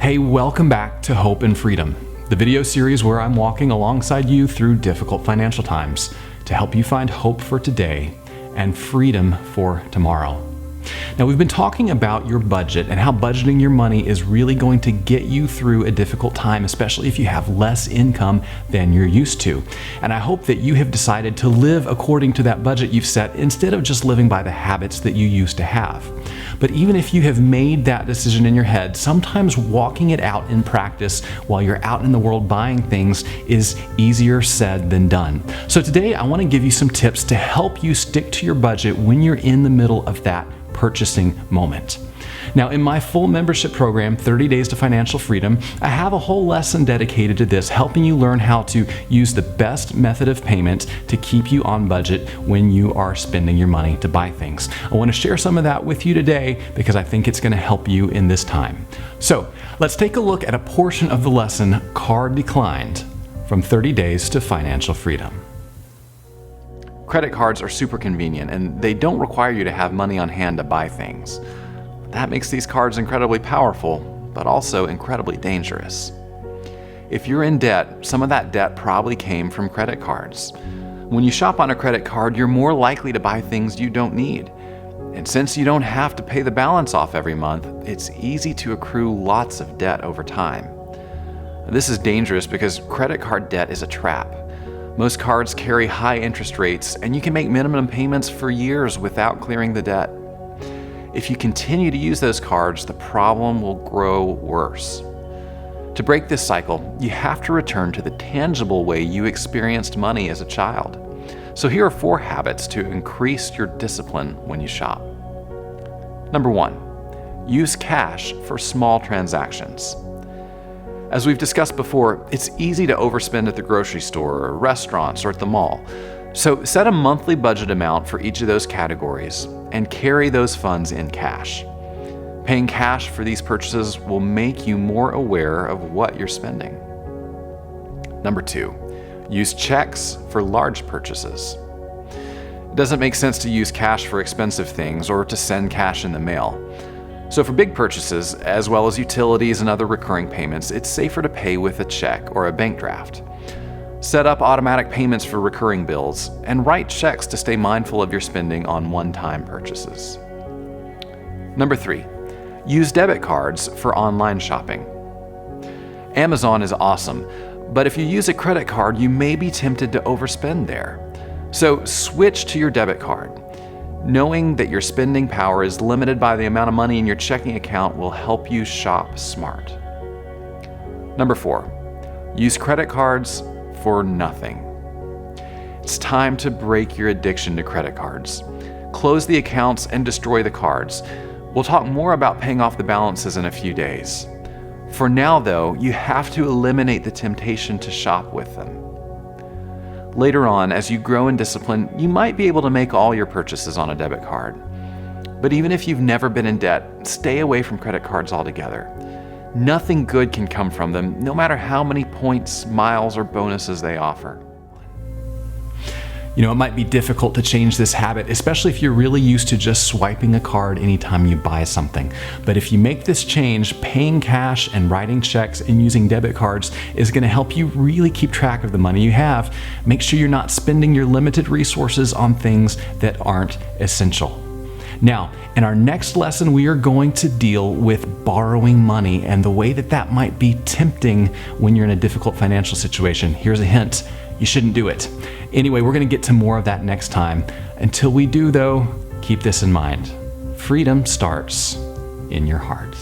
Hey, welcome back to Hope and Freedom, the video series where I'm walking alongside you through difficult financial times to help you find hope for today and freedom for tomorrow. Now, we've been talking about your budget and how budgeting your money is really going to get you through a difficult time, especially if you have less income than you're used to. And I hope that you have decided to live according to that budget you've set instead of just living by the habits that you used to have. But even if you have made that decision in your head, sometimes walking it out in practice while you're out in the world buying things is easier said than done. So today I want to give you some tips to help you stick to your budget when you're in the middle of that purchasing moment. Now, in my full membership program, 30 Days to Financial Freedom, I have a whole lesson dedicated to this, helping you learn how to use the best method of payment to keep you on budget when you are spending your money to buy things. I want to share some of that with you today because I think it's going to help you in this time. So let's take a look at a portion of the lesson, Card Declined, from 30 Days to Financial Freedom. Credit cards are super convenient and they don't require you to have money on hand to buy things. That makes these cards incredibly powerful, but also incredibly dangerous. If you're in debt, some of that debt probably came from credit cards. When you shop on a credit card, you're more likely to buy things you don't need. And since you don't have to pay the balance off every month, it's easy to accrue lots of debt over time. This is dangerous because credit card debt is a trap. Most cards carry high interest rates, and you can make minimum payments for years without clearing the debt. If you continue to use those cards, the problem will grow worse. To break this cycle, you have to return to the tangible way you experienced money as a child. So here are 4 habits to increase your discipline when you shop. Number 1, use cash for small transactions. As we've discussed before, it's easy to overspend at the grocery store or restaurants or at the mall. So set a monthly budget amount for each of those categories and carry those funds in cash. Paying cash for these purchases will make you more aware of what you're spending. Number 2, use checks for large purchases. It doesn't make sense to use cash for expensive things or to send cash in the mail. So for big purchases, as well as utilities and other recurring payments, it's safer to pay with a check or a bank draft. Set up automatic payments for recurring bills and write checks to stay mindful of your spending on one-time purchases. Number 3, use debit cards for online shopping. Amazon is awesome, but if you use a credit card, you may be tempted to overspend there. So switch to your debit card. Knowing that your spending power is limited by the amount of money in your checking account will help you shop smart. Number 4, use credit cards for nothing. It's time to break your addiction to credit cards. Close the accounts and destroy the cards. We'll talk more about paying off the balances in a few days. For now, though, you have to eliminate the temptation to shop with them. Later on, as you grow in discipline, you might be able to make all your purchases on a debit card. But even if you've never been in debt, stay away from credit cards altogether. Nothing good can come from them, no matter how many points, miles, or bonuses they offer. You know, it might be difficult to change this habit, especially if you're really used to just swiping a card anytime you buy something. But if you make this change, paying cash and writing checks and using debit cards is going to help you really keep track of the money you have. Make sure you're not spending your limited resources on things that aren't essential. Now, in our next lesson, we are going to deal with borrowing money and the way that that might be tempting when you're in a difficult financial situation. Here's a hint. You shouldn't do it. Anyway, we're going to get to more of that next time. Until we do, though, keep this in mind. Freedom starts in your heart.